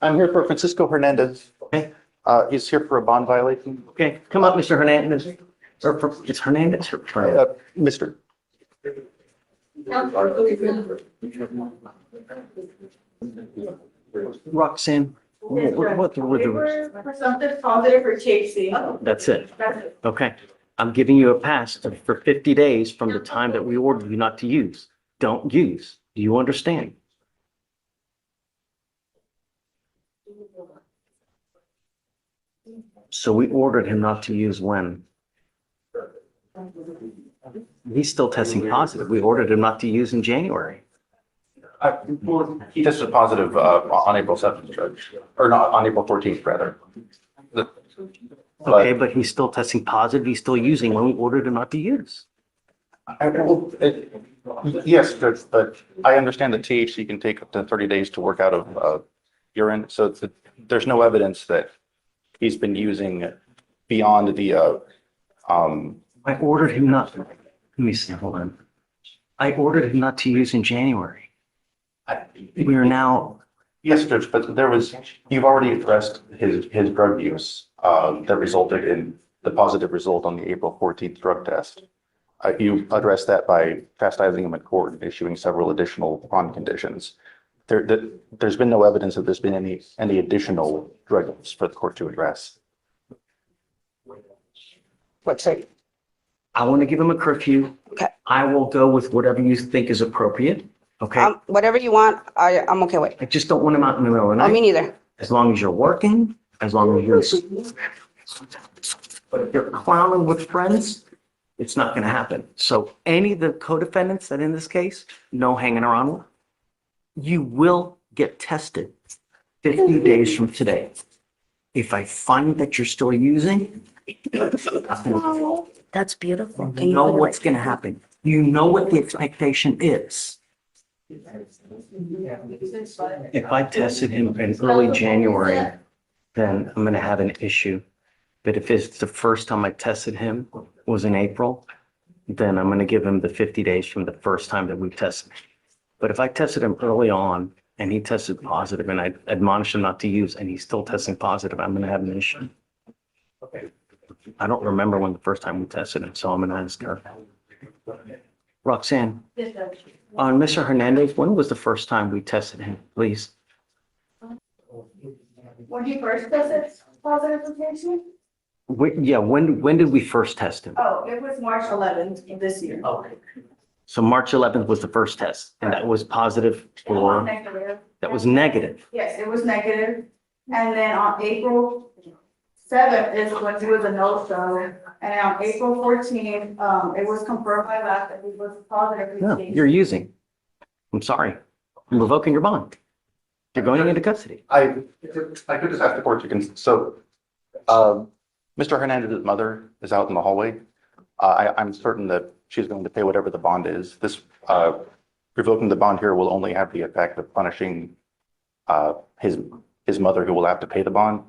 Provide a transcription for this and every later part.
I'm here for Francisco Hernandez. Okay. He's here for a bond violation. Okay, come up, Mr. Hernandez. It's Hernandez or Mr. Roxanne? What were the rules? For something positive for THC. That's it. That's it. Okay. I'm giving you a pass for 50 days from the time that we ordered you not to use. Don't use. Do you understand? So we ordered him not to use when? He's still testing positive. We ordered him not to use in January. He tested positive on April 7th, Judge, or not, on April 14th, rather. Okay, but he's still testing positive. He's still using when we ordered him not to use. Yes, Judge, but I understand that THC can take up to 30 days to work out of urine, so there's no evidence that he's been using beyond the I ordered him not, let me see, hold on. I ordered him not to use in January. We are now, Yes, Judge, but you've already addressed his drug use that resulted in the positive result on the April 14th drug test. You addressed that by chastising him in court and issuing several additional bond conditions. There's been no evidence that there's been any additional drug use for the court to address. What's it? I want to give him a curfew. Okay. I will go with whatever you think is appropriate, okay? Whatever you want, I'm okay with. I just don't want him out in the middle of the Oh, me night. neither. As long as you're working, as long as you're. But if you're clowning with friends, it's not gonna happen. So any of the co-defendants that in this case, no hanging around with, you will get tested 50 days from today. If I find that you're still using, That's beautiful. you know what's gonna happen. You know what the expectation is. If I tested him in early January, then I'm gonna have an issue. But if it's the first time I tested him was in April, then I'm gonna give him the 50 days from the first time that we tested. But if I tested him early on and he tested positive and I admonished him not to use and he's still testing positive, I'm gonna have an issue. I don't remember when the first time we tested him, so I'm gonna ask her. Roxanne, on Mr. Hernandez, when was the first time we tested him, please? When he first tested positive for THC? Yeah, when did we first test him? Oh, it was March 11th of this year. Okay. So March 11th was the first test and that was positive for, Negative. that was negative. Yes, it was negative. And then on April 7th is when he was a no-show. And on April 14th, it was confirmed by lab that he was positive. for No, THC. you're using. I'm sorry. I'm revoking your bond. You're going into custody. I could just ask the court Mr. Hernandez's mother is out in the hallway. I'm certain that she's going to pay whatever the bond is. This revoking the bond here will only have the effect of punishing his mother, who will have to pay the bond.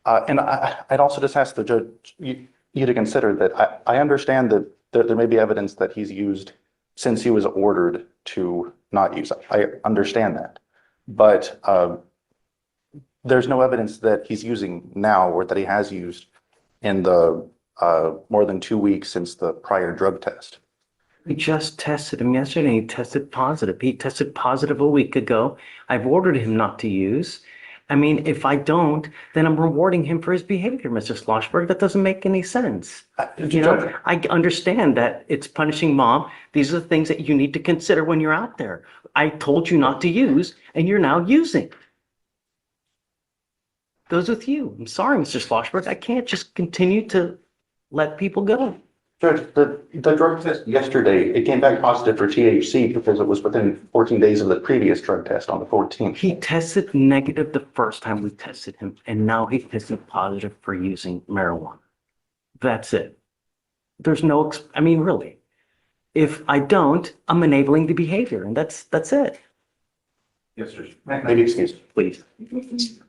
And I'd also just ask the judge, you to consider that I understand that there may be evidence that he's used since he was ordered to not use. I understand that. But there's no evidence that he's using now or that he has used in the more than 2 weeks since the prior drug test. We just tested him yesterday. He tested positive. He tested positive a week ago. I've ordered him not to use. I mean, if I don't, then I'm rewarding him for his behavior, Mr. Schlossberg. That doesn't make any sense. You know, I understand that it's punishing mom. These are the things that you need to consider when you're out there. I told you not to use, and you're now using. Goes with you. I'm sorry, Mr. Schlossberg. I can't just continue to let people go. Judge, the drug test yesterday, it came back positive for THC because it was within 14 days of the previous drug test on the 14th. He tested negative the first time we tested him, and now he tested positive for using marijuana. That's it. There's no, I mean, really, if I don't, I'm enabling the behavior, and that's it. Yes, sir. Maybe excuse me. Please.